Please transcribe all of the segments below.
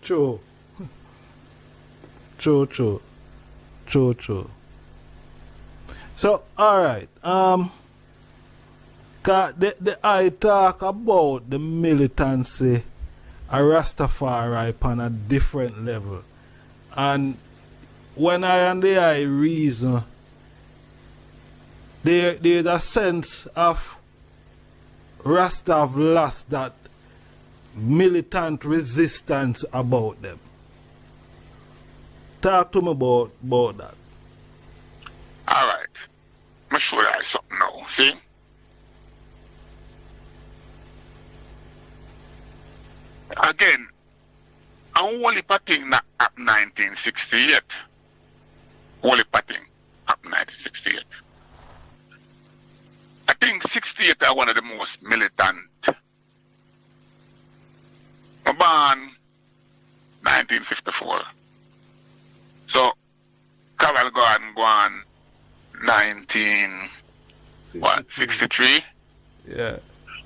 True. True, true. True, true. So, alright. I talk about the militancy a Rastafari on a different level. And when I reason, there's a sense of Rasta have lost that militant resistance about them. Talk to me about that. Alright. I'm show you something now. See? Again, a whole heap of thing not up 1968. Whole heap of thing up 1968. I think 68 are one of the most militant. I born 1954. So, Caval Garden go on 1963. Yeah.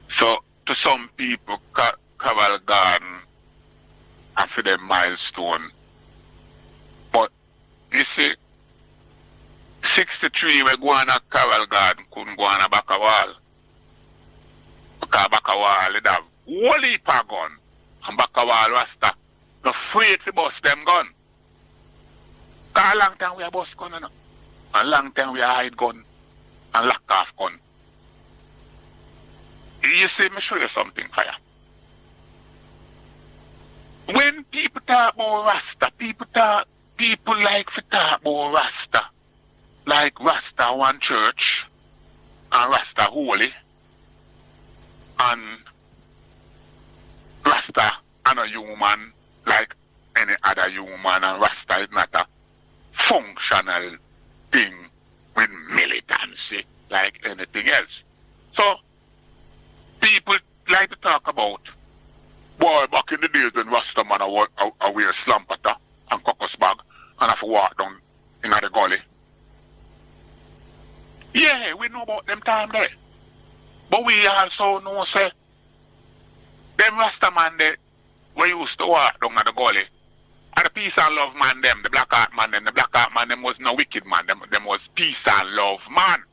So, to some people, Caval Garden after the milestone. But, you see, 63 we go on a Caval Garden, couldn't go on a Bakawal. Because Bakawal, it have whole heap of gun. And Bakawal Rasta, the afraid to bust them gun. Because a long time we a bust gun, you know. A long time we a hide gun and lock off gun. You see, me show you something for you. When people talk about Rasta, people like to talk about Rasta. Like Rasta one church and Rasta holy and Rasta and a human like any other human, and Rasta is not a functional thing with militancy like anything else. So people like to talk about, boy, back in the days when Rasta man I wear slampata and caucus bag and have to walk down in the gully. Yeah, we know about them time there. But we also know, say, them Rasta man there, we used to walk down at the gully. And the peace and love man them, the black heart man them was no wicked man, them was peace and love man.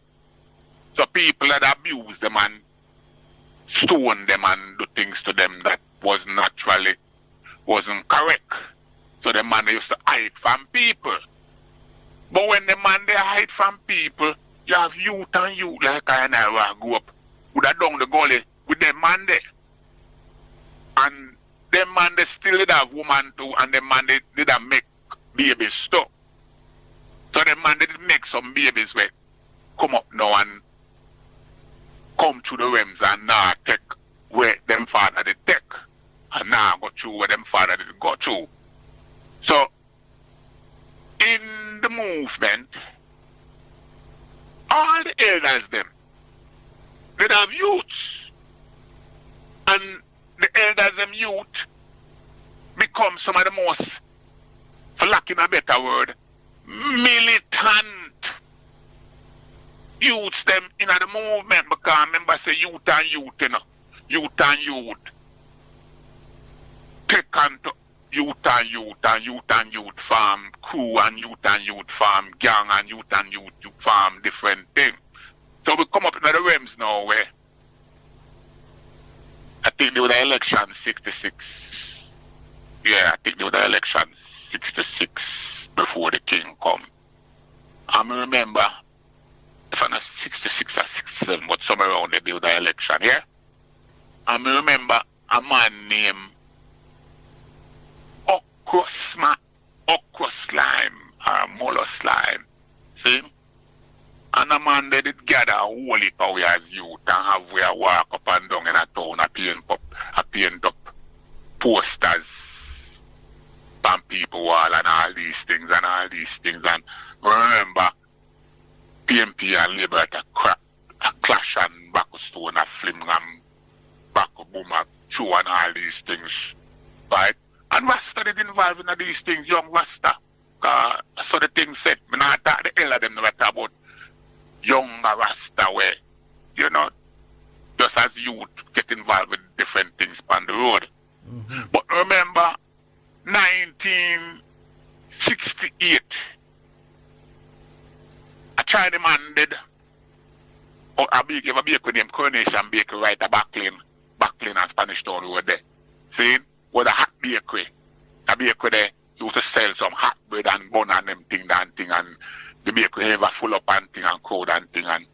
So people that abuse them and stone them and do things to them that wasn't correct. So the man they used to hide from people. But when the man they hide from people, you have youth and youth like I and I grew up with a down the gully with them man there. And them man they still did have woman too, and them man they did make babies too. So them man they did make some babies where come up now and come to the realms and now take where them father did take. And now go through where them father did go through. So in the movement, all the elders them, they have youths. And the elders them youth become some of the most, for lack of a better word, militant youths them in the movement. Because remember say youth and youth, you know. Youth and youth. Take on to youth and youth and youth and youth farm crew and youth farm gang and youth farm different things. So we come up in the realms now where I think there was the election 66. Yeah, I think there was the election 66 before the king come. I remember if I'm not 66 or 67, but somewhere around there was the election, yeah? I remember a man named okra slime or mullah slime. See? And a man they did gather a whole heap of we as youth and have we a walk up and down in a town a paint up posters on people wall and all these things. And remember PMP and Labour at a clash and back of stone, a flim and back of boom, a chew and all these things. Right? And Rasta did involved in these things, young Rasta. So the thing said, I not talk the hell of them never talk about younger Rasta where, you know, just as youth get involved with different things on the road. Mm-hmm. But remember, 1968, a China man did, or a bakery named Coronation Bakery right at Backlane and Spanish Town Road there. See, was a hot bakery. A bakery there used to sell some hot bread and bun and them thing and the bakery ever full up and thing and crowd and thing. And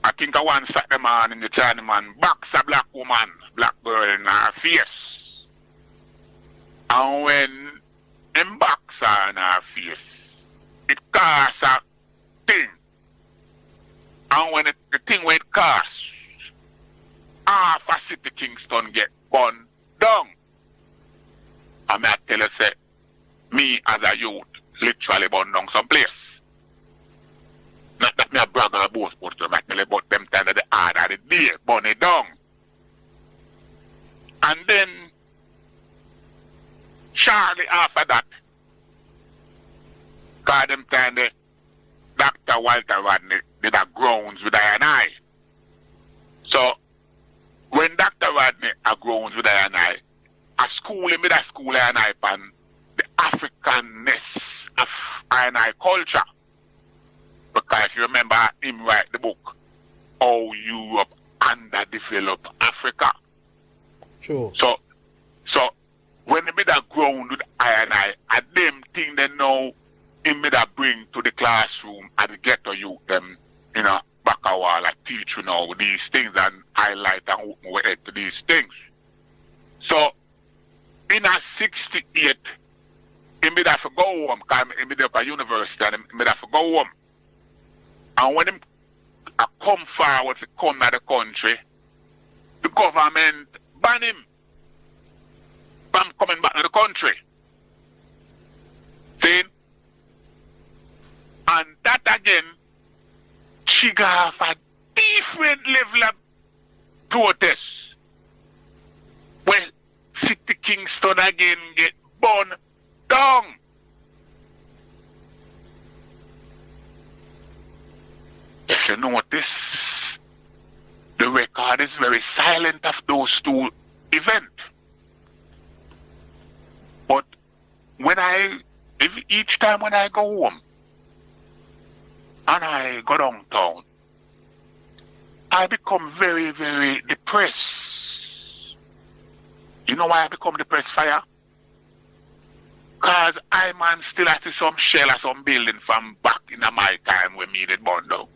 I think I one Saturday man in the China man box a black woman, black girl in her face. And when them box her in her face, it caused a thing. And when the thing where it caused, half a city Kingston get burned down. And I tell you, say, me as a youth literally burned down some place. Not that me a brother or both, but I tell you about them time of the hard of the day, burn it down. And then, shortly after that, cause them time the Dr. Walter Rodney did a grounds with I and I. So, when Dr. Rodney a grounds with I and I, a school in that school I and I pan the Africanness of I and I culture. Because if you remember him write the book, How Europe Underdeveloped Africa. Sure. So when they made a ground with I them thing they know him made a bring to the classroom and the ghetto youth them, you know, back a while like teach you know these things and highlight and open way to these things. So in a 68, he made have to go home because he made up a university and he made have to go home. And when him come forward to come to the country, the government banned him from coming back to the country. See? And that again trigger off a different level of protest. Well, City Kingston again get burned down. If you notice, the record is very silent of those two events. But when each time when I go home and I go downtown, I become very, very depressed. You know why I become depressed, Fire? Because I man still see some shell or some building from back in my time when me did burn down.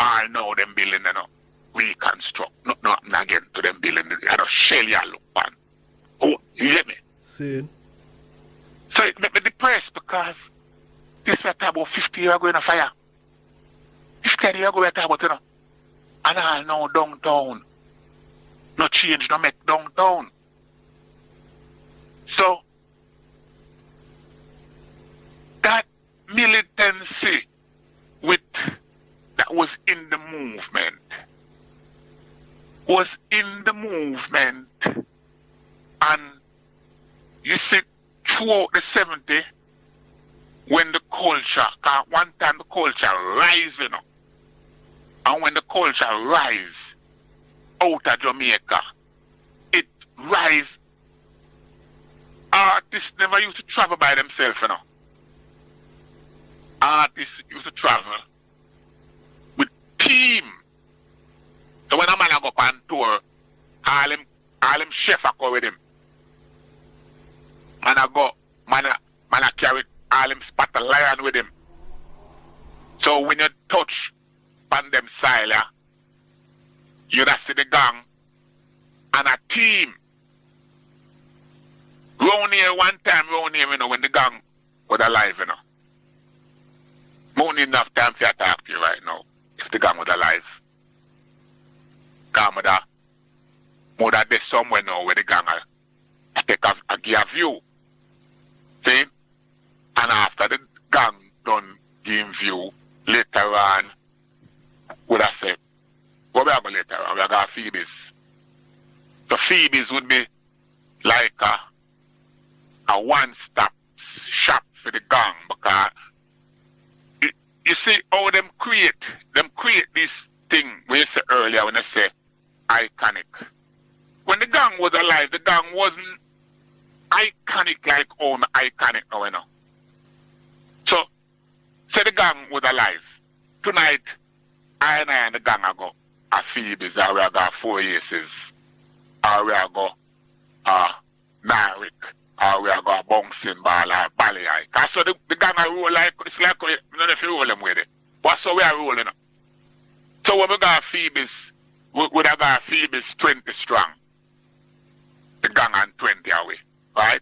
I know them building, you know, reconstruct. Nothing again to them building. I don't shell you look on. Oh, you get me? See. So it made me depressed because this was about 50 years ago in a fire. 50 years ago we talk about, you know. And I know downtown. No change, no make downtown. So that militancy that was in the movement and you see throughout the 70s when the culture, cause one time the culture rise, you know, and when the culture rise out of Jamaica, it rise. Artists never used to travel by themselves, you know. Artists used to travel with team. So when a man go on tour, all him chef a go with him. Man a carry all him spot a lion with him. So when you touch on them side, you da see the gang and a team. Round here, you know, when the gang was alive, you know. Won't enough time for you to talk to you right now, if the gang was alive. Because mother there's somewhere now where the gang I take a give view. See? And after the gang done give view, later on, would I say, what we have later on? We have got Phoebes. The Phoebes would be like a one-stop shop for the gang because you see how them create this thing we said earlier when I say iconic. When the gang was alive, the gang wasn't iconic like home iconic now, you know. So, say the gang was alive. Tonight, I and the gang are go a Phoebes, or we are go 4 Aces, or we are go Narik, or we are go bouncing ball or Ballyeye. Because so the gang are roll like, it's like, you don't know if you roll them with it. But so we are rolling up. So when we got Phoebes, we would have got Phoebes 20 strong. The gang and 20 away, right?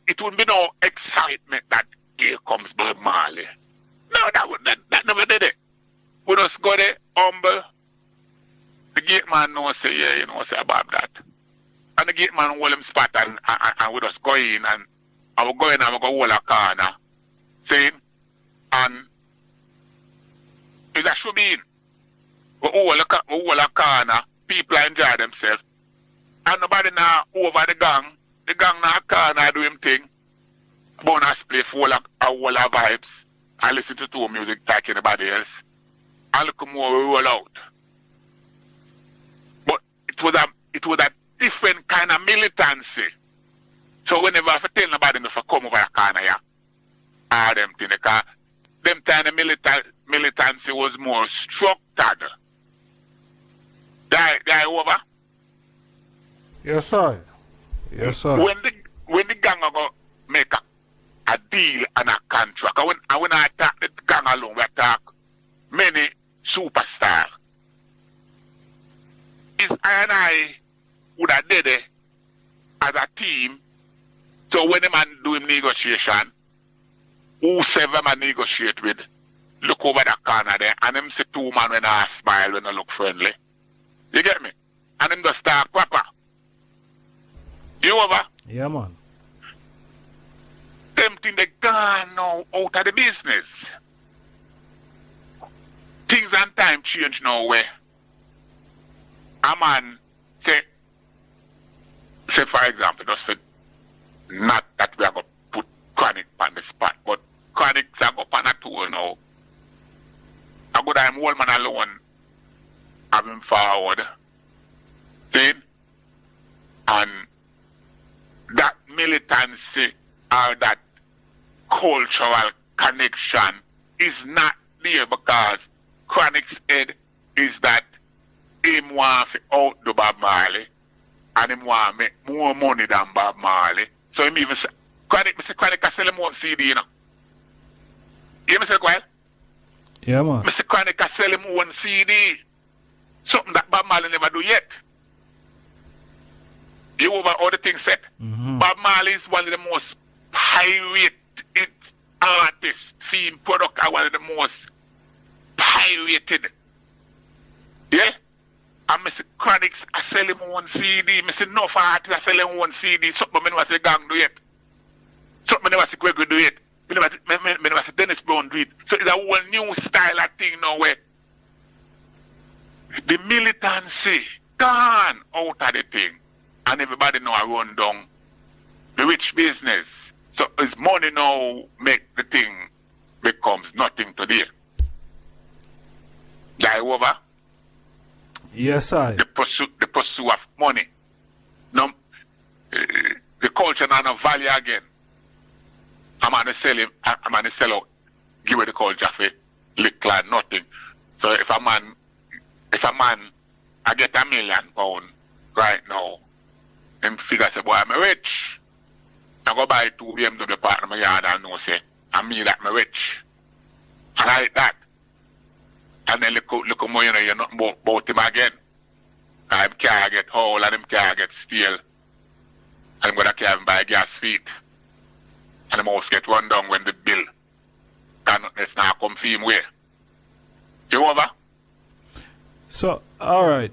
It would be no excitement that here comes Bob Marley. No, that never did it. We just go there, humble. The gate man knows say, yeah, you know, say about that. And the gate man hold him spot and we just go in and I will go in and we go hold a corner. Saying, and it should be in. We hold a corner, people enjoy themselves. And nobody now over the gang now corner do him thing. Bonus play for all our vibes. I listen to two music like anybody else. And look more we roll out. But it was a different kind of militancy. So whenever I tell nobody to come over the corner, yeah, all them things, because them time the militancy was more structured. They over? Yes, sir. Yes, sir. When the gang go make a deal and a contract, and when I attack the gang alone, we attack many superstars. Is I would have did it as a team. So when the man do him negotiation, whosoever man negotiate with, look over the corner there, and them see two man when I smile when I look friendly. You get me? And them just start proper. You over? Yeah, man. Them thing they gone now out of the business. Things and time change now where a man say for example, just for not that we are going to put Chronic on the spot, but Chronic's are going on a tour now. I go down one man alone, have him forward. Then, and that militancy or that cultural connection is not there because Chronic's head is that him want to outdo Bob Marley and him want to make more money than Bob Marley. So him even say, Chronic can sell him one CD, you know. You hear me say, Kyle? Yeah, man. Mr. Chronic can sell him one CD. Something that Bob Marley never do yet. You over all the things set. Mm-hmm. Bob Marley is one of the most pirated artists, film product are one of the most pirated. Yeah? And Mr. Chronic's I sell him one CD. Mr. Enough artists I sell him one CD. Something I never see Gang do it. Something I never see Gregory do it. I never see Dennis Brown do it. So it's a whole new style of thing now where the militancy gone out of the thing. And everybody know I run down the rich business. So his money now make the thing becomes nothing today. Die over? Yes, I. The pursuit of money. No, the culture not no value again. I'm gonna sell out, give away the culture for little and nothing. So if a man I get £1 million right now, him figure say, boy, I'm rich. I go buy 2 BMW part of my yard and know say, I mean that I'm rich. And I like that. And then look more, you know, you're not about him again. And him can't get whole and him can't get steel. And I'm gonna carry him by gas feet. And the mouse get run down when the bill cannot let's not come for him way. You over? So, alright.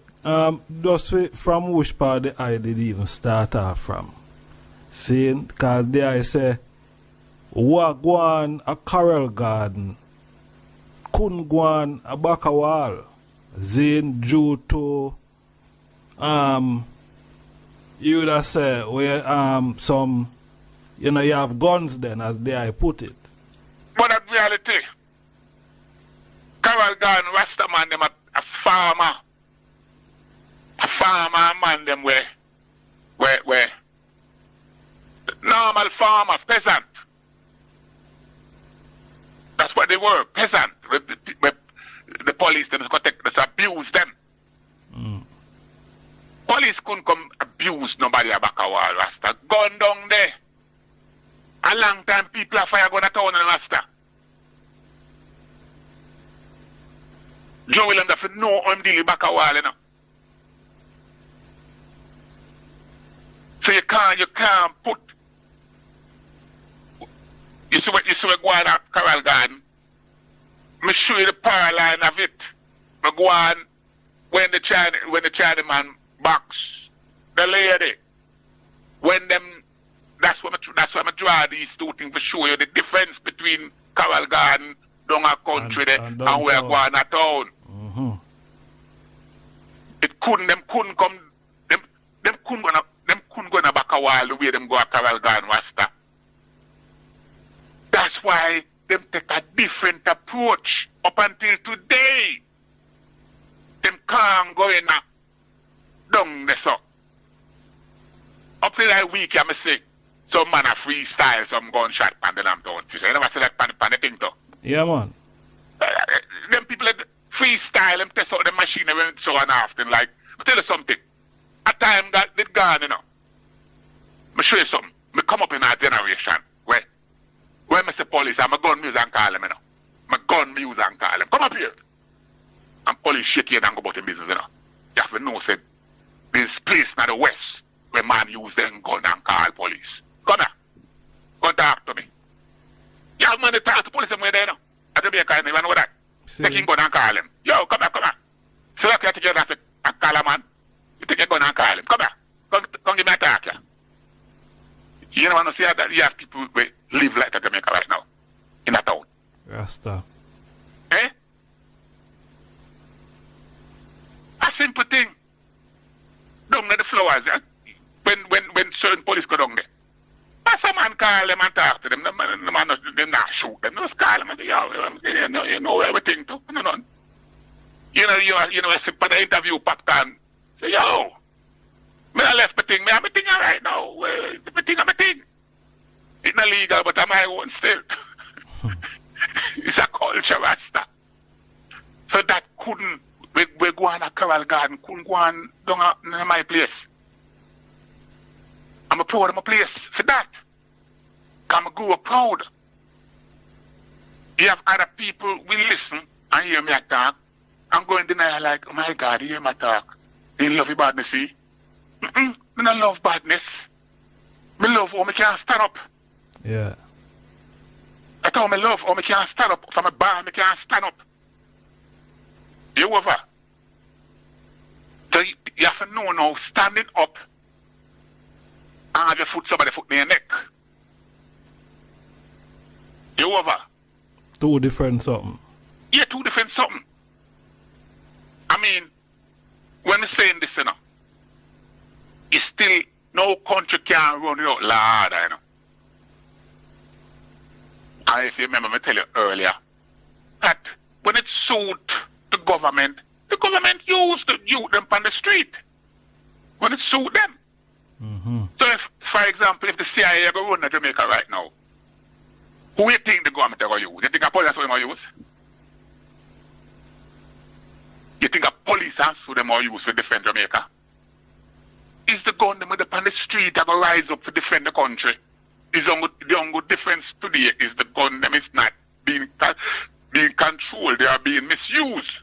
Just from which part the I did even start off from? Saying, because there I say, what go on a coral garden, couldn't go on a back a wall. Zane, due to, you would have said, where, some, you know, you have guns then, as there I put it. But that reality, coral garden, Rasta man, them a farmer man them where Small farmers, peasant. That's what they were, peasant. The police them just abuse them. Police couldn't come abuse nobody about a wall, Rasta. Gun down there. A long time people are fire going to town in Rasta. Joe William doesn't know I'm dealing back a wall, you know. So you can't put. You see what go on at Coral Garden? Me show you the power line of it. Me go on when the China man box the lady. When them, that's why I draw these two things to show you the difference between Coral Garden down a country and where go on a town. Them couldn't go back a while the way them go a Coral Garden Rasta. That's why them take a different approach up until today. Them can't go in down there so. Up till that week I say some man a freestyle some gunshot on the damn town. You never see that pan the thing though. Yeah man. Them people that freestyle them test out the machine and so on often like I'll tell you something. A time got it gone, you know. Me show you something. Me come up in our generation where Mr. Police, I'm a gun music and call him, you know. My gun music and call him. Come up here. And police shake you and go about the business, you know. You have to know, said, this place in the west where man use them gun and call police. Come here. Go talk to me. You have money to talk to police somewhere there, you know. I don't be a kind of, you know that. Take him gun and call him. Yo, come here, come here. So like you take your gun and call a man. You take your gun and call him. Come here. Come give me a talk here. You don't want to see that you have people who live like that Jamaica right now. In a town. Rasta. Eh? A simple thing. Down the flowers, eh? When certain police go down there. But some man call them and talk to them. The man not shoot them. Just call them and say, yo, you know everything too. No. You know, I sit for the interview popcorn. Say, yo, me I left my thing. Me have my thing right now. My thing. It's not legal, but I'm my own still. It's a culture, Rasta. So that couldn't, we go on a Coral Garden, couldn't go on down my place. I'm proud of my place for that. I'm go proud. You have other people will listen and hear me talk and go in denial like, oh my God, you hear me talk. You love your badness, see? I don't love badness. I love how I can stand up. Yeah. I told me love how I can stand up. From a bar, I can stand up. You over? So you have to know now, standing up and have your foot, somebody foot in your neck. You over? Two different something. Yeah, two different something. I mean, when I'm saying this, you know, it's still no country can run you out ladder, you know. And if you remember me tell you earlier, that when it suit the government used the youth them on the street. When it suit them. So if, for example, if the CIA go run to Jamaica right now, who do you think the government are going to use? You think a police are going to use? You think a police has who them are use to defend Jamaica? Is the gun them on the street that will rise up to defend the country? The only difference today is the gun them is not being controlled, they are being misused.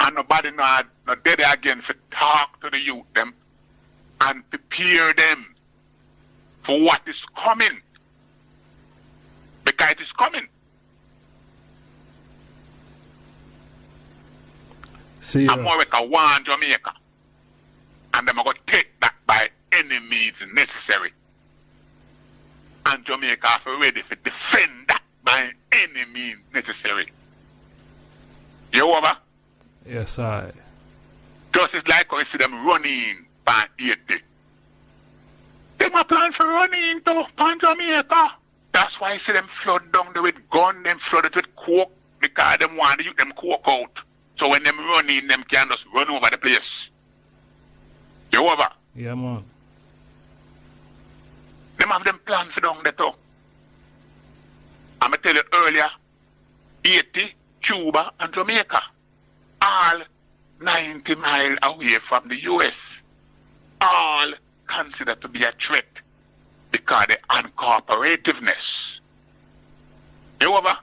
And nobody not dead again for talk to the youth them and prepare them for what is coming. Because it is coming. Serious. America want Jamaica. And they're going to take that by any means necessary. And Jamaica are ready to defend that by any means necessary. You over? Yes, I. Just it's like how you see them running by 80. They are plan for running to Jamaica. That's why you see them flood down there with gun, them flooded with coke, because them want to use them coke out. So when them running, them can just run over the place. You over? Yeah, man. Them have them plans for down there too. I'm tell you earlier, Haiti, Cuba, and Jamaica, all 90 miles away from the US, all considered to be a threat because of the uncooperativeness. You over?